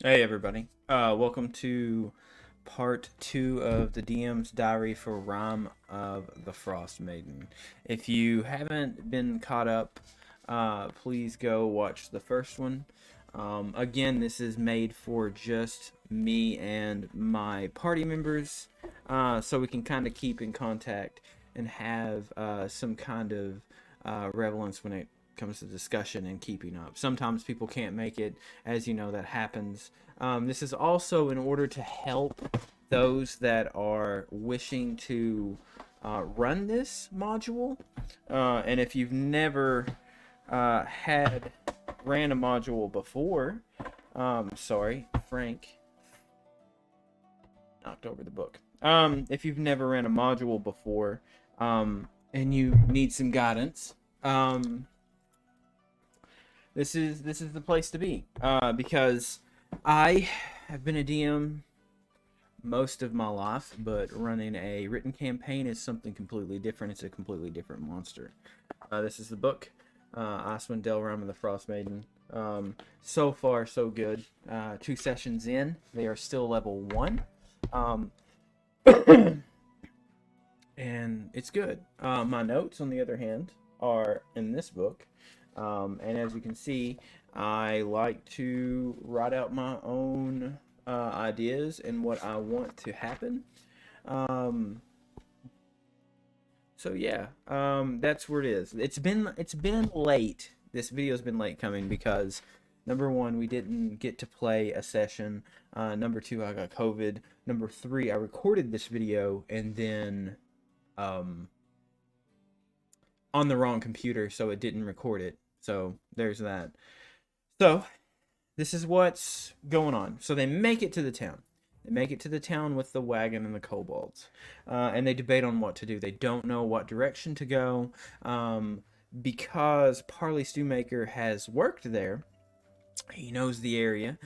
Hey everybody. Welcome to part 2 of the DM's diary for Rime of the Frost Maiden. If you haven't been caught up, please go watch the first one. Again, this is made for just me and my party members, so we can kind of keep in contact and have some kind of relevance when it comes to discussion and keeping up. Sometimes people can't make it, as you know, that happens. This is also in order to help those that are wishing to run this module. And if you've never had ran a module before, sorry, Frank knocked over the book. If you've never ran a module before, and you need some guidance, this is the place to be. Because I have been a DM most of my life, but running a written campaign is something completely different. It's a completely different monster. This is the book, Icewind Dale, Rime of the Frost Maiden. So far, so good. 2 sessions in, they are still level 1. Um, and it's good. My notes, on the other hand, are in this book. And as you can see, I like to write out my own ideas and what I want to happen. Um, so yeah, that's where it is. It's been late. This video's been late coming because number one, we didn't get to play a session. Number two, I got COVID. Number three, I recorded this video and then um, on the wrong computer, so it didn't record it. So there's that. So this is what's going on. So they make it to the town. They make it to the town with the wagon and the kobolds, and they debate on what to do. They don't know what direction to go, because Parley Stewmaker has worked there. He knows the area,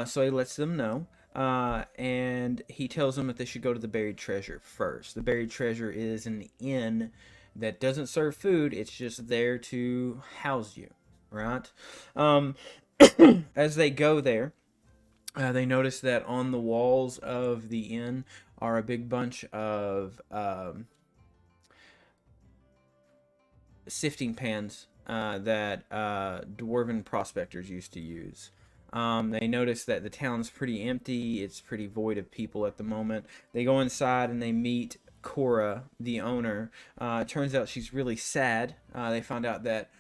so he lets them know. And he tells them that they should go to the buried treasure first. The buried treasure is an inn that doesn't serve food, it's just there to house you, right? Um, as they go there, they notice that on the walls of the inn are a big bunch of sifting pans that dwarven prospectors used to use. They notice that the town's pretty empty. It's pretty void of people at the moment. They go inside and they meet Cora, the owner. Turns out she's really sad. They find out that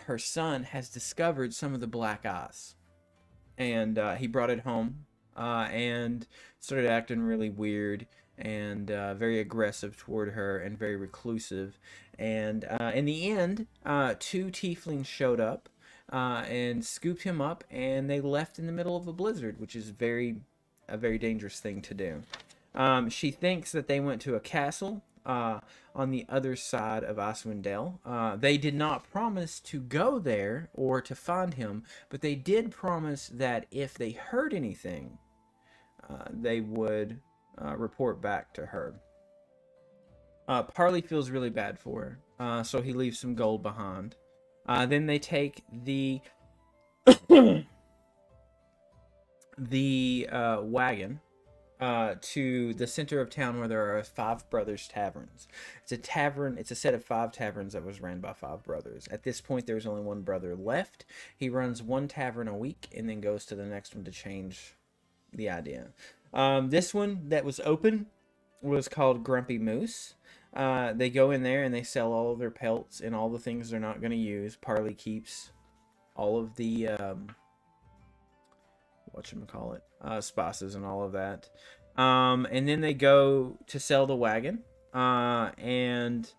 her son has discovered some of the black ice, and he brought it home, and started acting really weird and very aggressive toward her and very reclusive. And in the end, two tieflings showed up and scooped him up, and they left in the middle of a blizzard, which is a very dangerous thing to do. She thinks that they went to a castle on the other side of Icewind Dale. They did not promise to go there or to find him, but they did promise that if they heard anything, they would report back to her. Parley feels really bad for her, so he leaves some gold behind. Then they take the wagon to the center of town where there are five brothers taverns. It's a tavern. It's a set of five taverns that was ran by five brothers. At this point, there's only one brother left. He runs one tavern a week and then goes to the next one to change the idea. This one that was open was called Grumpy Moose. They go in there and they sell all of their pelts and all the things they're not going to use. Parley keeps all of the whatchamacallit, spices and all of that. And then they go to sell the wagon, and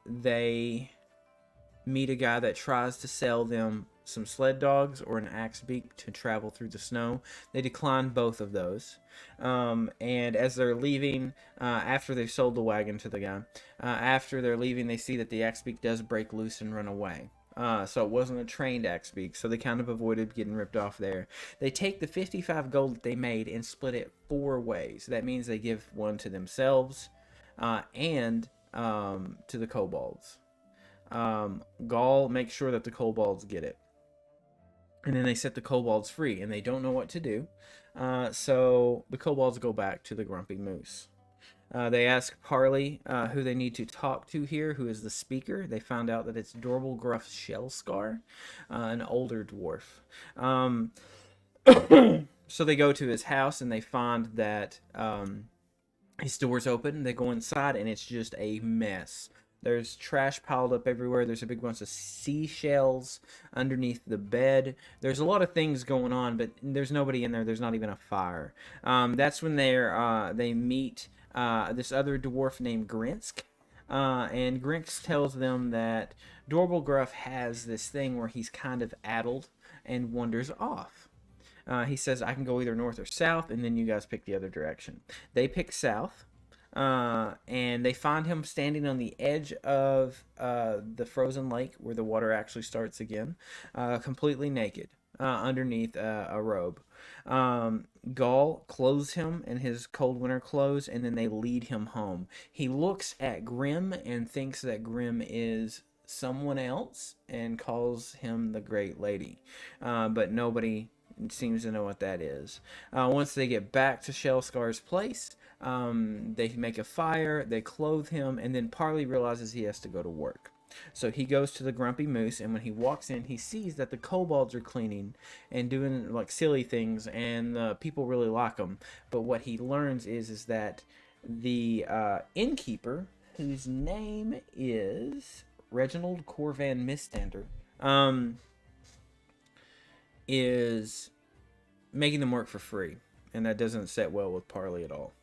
they meet a guy that tries to sell them some sled dogs or an axe beak to travel through the snow. They decline both of those. And as they're leaving, after they've sold the wagon to the guy, after they're leaving, they see that the axe beak does break loose and run away. So it wasn't a trained axe beak, so they kind of avoided getting ripped off there. They take the 55 gold that they made and split it 4 ways. That means they give one to themselves, and to the kobolds. Gaul makes sure that the kobolds get it. and then they set the kobolds free, and they don't know what to do. So the kobolds go back to the Grumpy Moose. They ask Parley who they need to talk to here, who is the speaker. They found out that it's Dorblegruff Shellscar, an older dwarf. Um, so they go to his house and they find that his door's open. They go inside and it's just a mess. There's trash piled up everywhere. There's a big bunch of seashells underneath the bed. There's a lot of things going on, but there's nobody in there. There's not even a fire. That's when they meet this other dwarf named Grinsk. And Grinsk tells them that Dorblegruff has this thing where he's kind of addled and wanders off. He says, I can go either north or south, and then you guys pick the other direction. They pick south, and they find him standing on the edge of the frozen lake where the water actually starts again, completely naked, underneath a robe. Gaul clothes him in his cold winter clothes, and then they lead him home. He looks at Grim and thinks that Grim is someone else and calls him the Great Lady, but nobody seems to know what that is. Once they get back to Shellscar's place, they make a fire, they clothe him, and then Parley realizes he has to go to work. So he goes to the Grumpy Moose, and when he walks in, he sees that the kobolds are cleaning and doing like silly things, and people really like them. But what he learns is that the innkeeper, whose name is Reginald Corvan Mistander, is making them work for free, and that doesn't set well with Parley at all.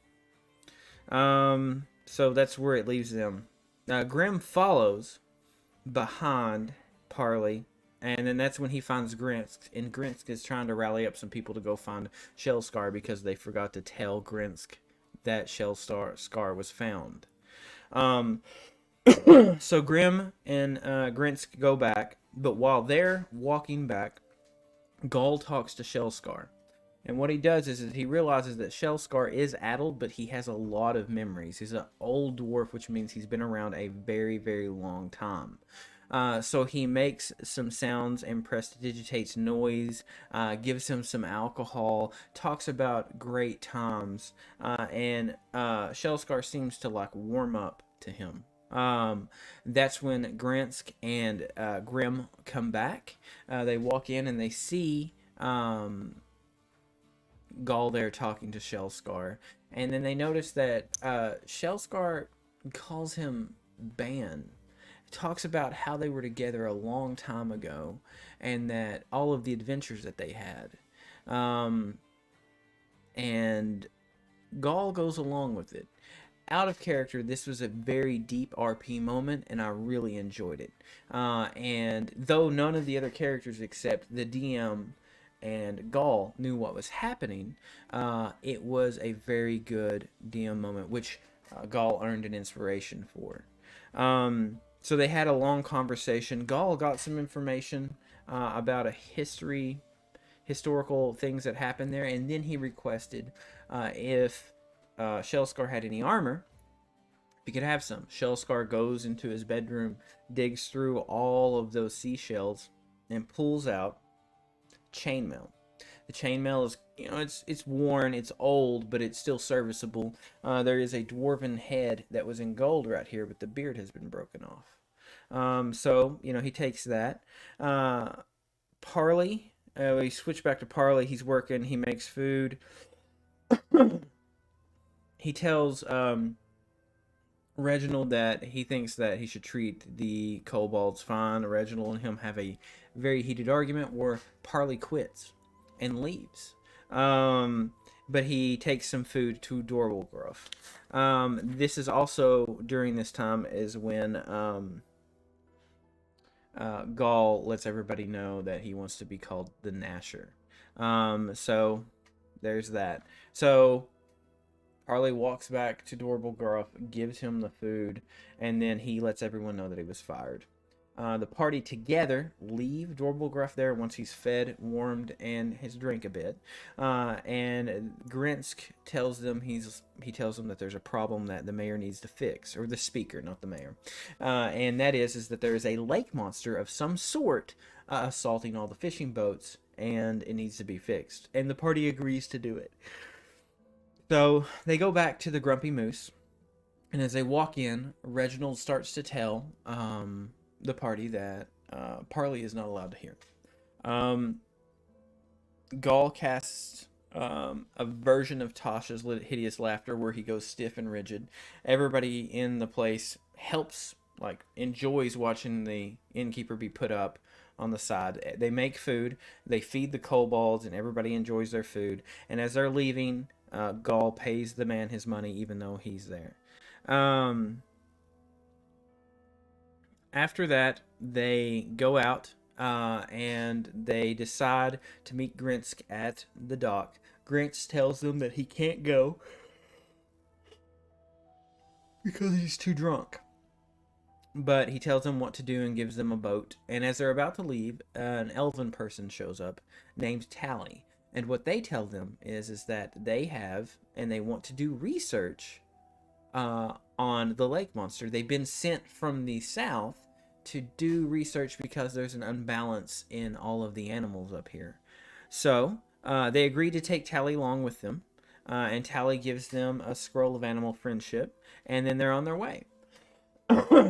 So that's where it leaves them. Grim follows behind Parley, and then that's when he finds Grinsk, and Grinsk is trying to rally up some people to go find Shellscar because they forgot to tell Grinsk that Shellscar was found. So Grim and Grinsk go back, but while they're walking back, Gaul talks to Shellscar. And what he does is he realizes that Shellscar is addled, but he has a lot of memories. He's an old dwarf, which means he's been around a very, very long time. So he makes some sounds and prestidigitates noise, gives him some alcohol, talks about great times, and Shellscar seems to like warm up to him. That's when Gransk and Grim come back. They walk in and they see Gaul there talking to Shellscar, and then they notice that Shellscar calls him Ban. Talks about how they were together a long time ago, and that all of the adventures that they had. And Gaul goes along with it. Out of character, this was a very deep RP moment, and I really enjoyed it. And though none of the other characters except the DM and Gaul knew what was happening, it was a very good DM moment, which Gaul earned an inspiration for. So they had a long conversation. Gaul got some information about a historical things that happened there, and then he requested if Shellscar had any armor, he could have some. Shellscar goes into his bedroom, digs through all of those seashells, and pulls out chainmail. The chainmail is, it's worn, it's old, but it's still serviceable. There is a dwarven head that was in gold right here, but the beard has been broken off. So he takes that. Parley, we switch back to Parley. He's working. He makes food. He tells Reginald that he thinks that he should treat the kobolds fine. Reginald and him have a very heated argument where Parley quits and leaves. But he takes some food to Dorblegruff. This is also during this time is when Gaul lets everybody know that he wants to be called the Gnasher. So there's that. So Parley walks back to Dorblegruff, gives him the food, and then he lets everyone know that he was fired. The party together leave Dorblegruff there once he's fed, warmed, and has drank a bit. And Grinsk tells them he tells them that there's a problem that the mayor needs to fix, or the speaker, not the mayor. And that is that there is a lake monster of some sort assaulting all the fishing boats and it needs to be fixed. And the party agrees to do it. So they go back to the Grumpy Moose, and as they walk in, Reginald starts to tell the party that Parley is not allowed to hear. Um, Gaul casts a version of Tasha's hideous laughter where he goes stiff and rigid. Everybody in the place helps, like, enjoys watching the innkeeper be put up on the side. They make food, they feed the kobolds, and everybody enjoys their food. And as they're leaving, Gaul pays the man his money even though he's there. Um, After that, they go out and they decide to meet Grinsk at the dock. Grinsk tells them that he can't go because he's too drunk. But he tells them what to do and gives them a boat. And as they're about to leave, an elven person shows up named Tally. And what they tell them is that they have and they want to do research on the lake monster. They've been sent from the south to do research because there's an unbalance in all of the animals up here. So they agree to take Tally along with them, and Tally gives them a scroll of animal friendship, and then they're on their way.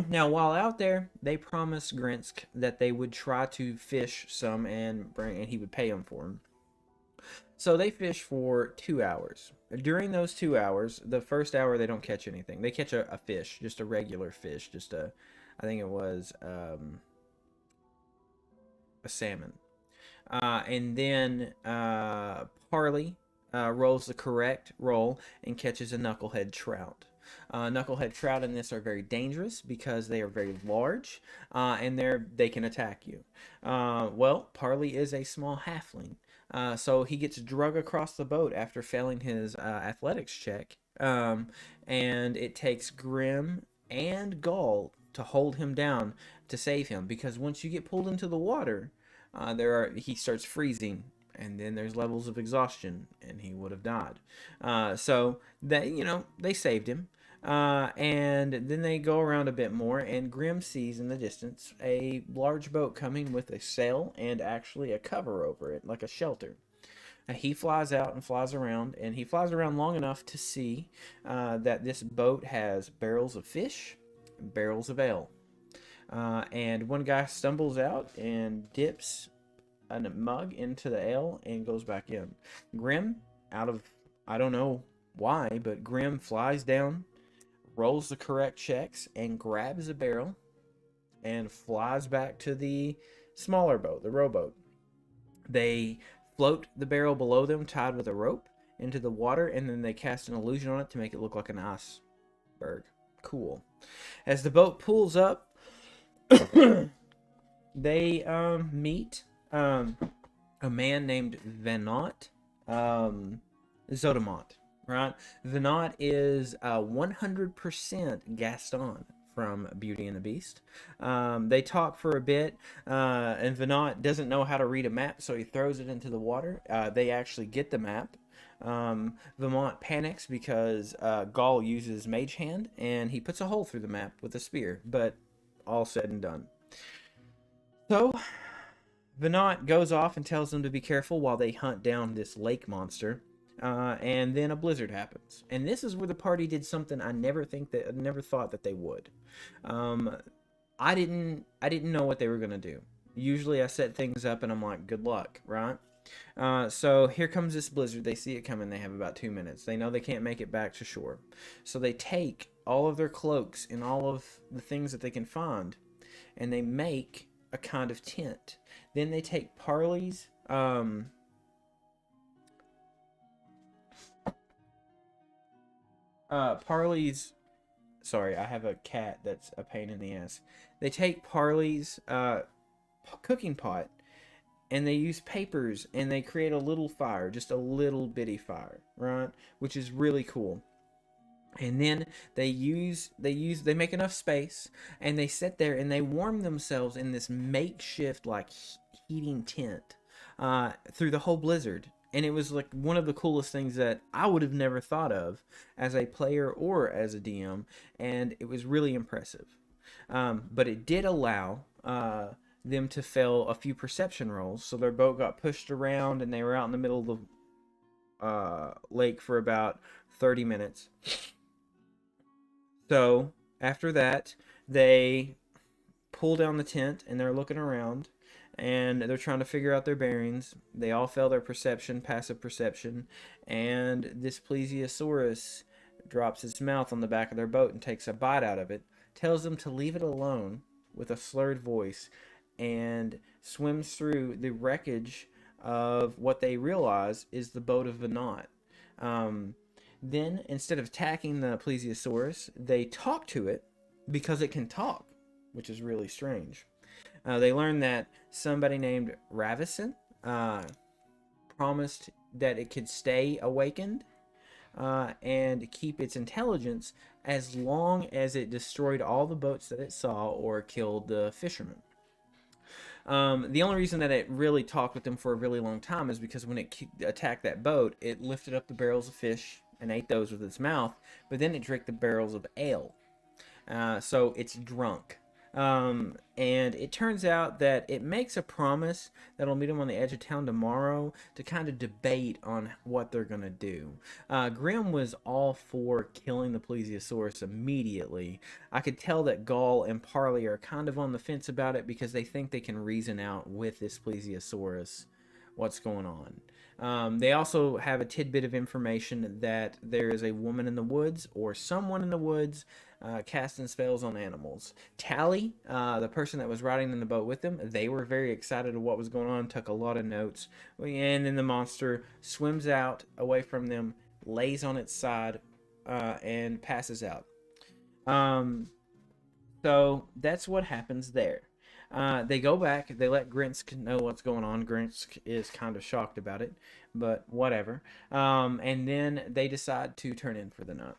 Now, while out there, they promised Grinsk that they would try to fish some and he would pay them for them. So they fish for 2 hours. During those 2 hours, the first hour they don't catch anything. They catch a fish, just a regular fish, I think it was a salmon. And then Parley rolls the correct roll and catches a knucklehead trout. Knucklehead trout in this are very dangerous because they are very large and they can attack you. Well, Parley is a small halfling. So he gets drug across the boat after failing his athletics check. And it takes Grim and Gaul to hold him down to save him, because once you get pulled into the water, he starts freezing, and then there's levels of exhaustion, and he would have died. So they saved him. And then they go around a bit more, and Grim sees in the distance a large boat coming with a sail and actually a cover over it, like a shelter. He flies out and flies around, and he flies around long enough to see that this boat has barrels of fish, and barrels of ale. And one guy stumbles out and dips a mug into the ale and goes back in. Grim, I don't know why, but Grim flies down, rolls the correct checks, and grabs a barrel and flies back to the smaller boat, the rowboat. They float the barrel below them, tied with a rope, into the water, and then they cast an illusion on it to make it look like an iceberg. Cool. As the boat pulls up, they meet a man named Venant Zodamont. Right? Venant is 100% Gaston from Beauty and the Beast. They talk for a bit, and Venant doesn't know how to read a map, so he throws it into the water. They actually get the map. Vermont panics because Gaul uses Mage Hand, and he puts a hole through the map with a spear, but all said and done. So, Venant goes off and tells them to be careful while they hunt down this lake monster. And then a blizzard happens, and this is where the party did something I never thought that they would. I didn't know what they were gonna do. Usually, I set things up and I'm like, good luck, right? So here comes this blizzard. They see it coming. They have about 2 minutes. They know they can't make it back to shore, so they take all of their cloaks and all of the things that they can find, and they make a kind of tent. Then they take Parley's Parley's sorry, I have a cat that's a pain in the ass. They take Parley's cooking pot, and they use papers, and they create a little fire, just a little bitty fire, right? Which is really cool. And then they make enough space, and they sit there and they warm themselves in this makeshift like heating tent through the whole blizzard. And it was like one of the coolest things that I would have never thought of as a player or as a DM, and it was really impressive. But it did allow them to fail a few perception rolls. So their boat got pushed around, and they were out in the middle of the lake for about 30 minutes. So after that, they pull down the tent and they're looking around and they're trying to figure out their bearings. They all fail their perception, passive perception, and this plesiosaurus drops its mouth on the back of their boat and takes a bite out of it, tells them to leave it alone with a slurred voice, and swims through the wreckage of what they realize is the boat of Venat. Um, then, instead of attacking the plesiosaurus, they talk to it because it can talk, which is really strange. They learn that somebody named Ravison promised that it could stay awakened and keep its intelligence as long as it destroyed all the boats that it saw or killed the fishermen. The only reason that it really talked with them for a really long time is because when it attacked that boat, it lifted up the barrels of fish and ate those with its mouth, but then it drank the barrels of ale. So it's drunk. And it turns out that it makes a promise that it'll meet them on the edge of town tomorrow to kind of debate on what they're going to do. Grimm was all for killing the plesiosaurus immediately. I could tell that Gall and Parley are kind of on the fence about it because they think they can reason out with this plesiosaurus what's going on. They also have a tidbit of information that there is a woman in the woods or someone in the woods casting spells on animals. Tally, the person that was riding in the boat with them, they were very excited of what was going on, took a lot of notes. And then the monster swims out away from them, lays on its side, and passes out. So that's what happens there. They go back. They let Grinsk know what's going on. Grinsk is kind of shocked about it, but whatever. And then they decide to turn in for the night.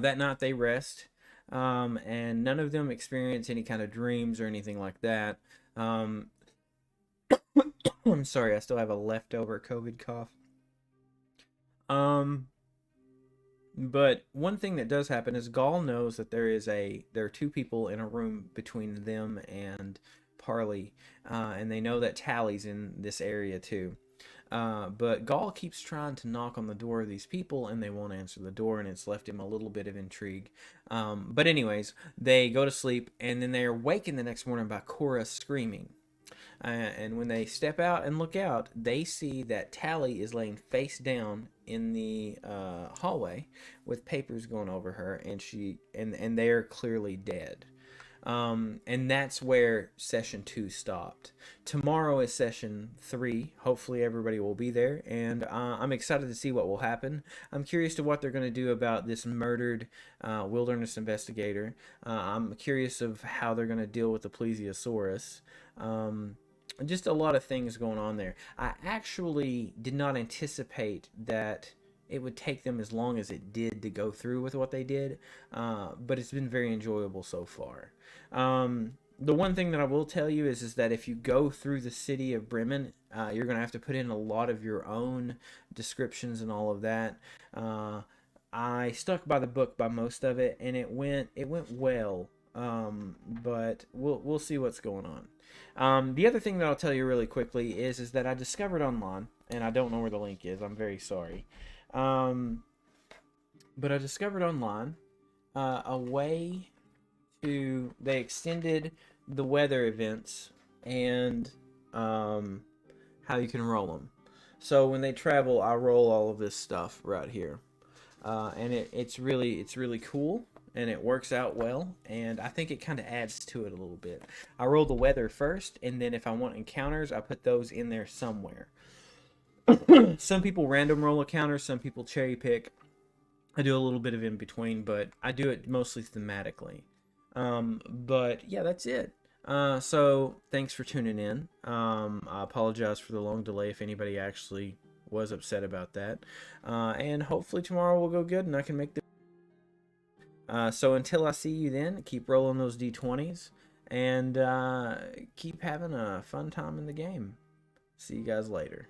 That night they rest, and none of them experience any kind of dreams or anything like that. I'm sorry, I still have a leftover COVID cough. But one thing that does happen is Gall knows that there are two people in a room between them and Parley, and they know that Tally's in this area too. But Gall keeps trying to knock on the door of these people, and they won't answer the door, and it's left him a little bit of intrigue. But anyways, they go to sleep, and then they are wakened the next morning by Cora screaming. And when they step out and look out, they see that Tally is laying face down in the hallway with papers going over her, and they're clearly dead. And that's where session 2 stopped. Tomorrow is session 3. Hopefully everybody will be there, and I'm excited to see what will happen. I'm curious to what they're going to do about this murdered wilderness investigator. I'm curious of how they're going to deal with the plesiosaurus. Just a lot of things going on there. I actually did not anticipate that it would take them as long as it did to go through with what they did, but it's been very enjoyable so far. The one thing that I will tell you is that if you go through the city of Bremen, you're going to have to put in a lot of your own descriptions and all of that. I stuck by the book by most of it, and it went well. But we'll see what's going on. The other thing that I'll tell you really quickly is that I discovered online, and I don't know where the link is. I'm very sorry. But I discovered online a way to they extended the weather events and how you can roll them. So when they travel, I roll all of this stuff right here, and it's really cool. And it works out well, and I think it kind of adds to it a little bit. I roll the weather first, and then if I want encounters, I put those in there somewhere. Some people random roll encounters, some people cherry pick. I do a little bit of in between, but I do it mostly thematically. But yeah, that's it. So thanks for tuning in. I apologize for the long delay if anybody actually was upset about that. And hopefully tomorrow will go good, and I can make the so until I see you then, keep rolling those d20s and keep having a fun time in the game. See you guys later.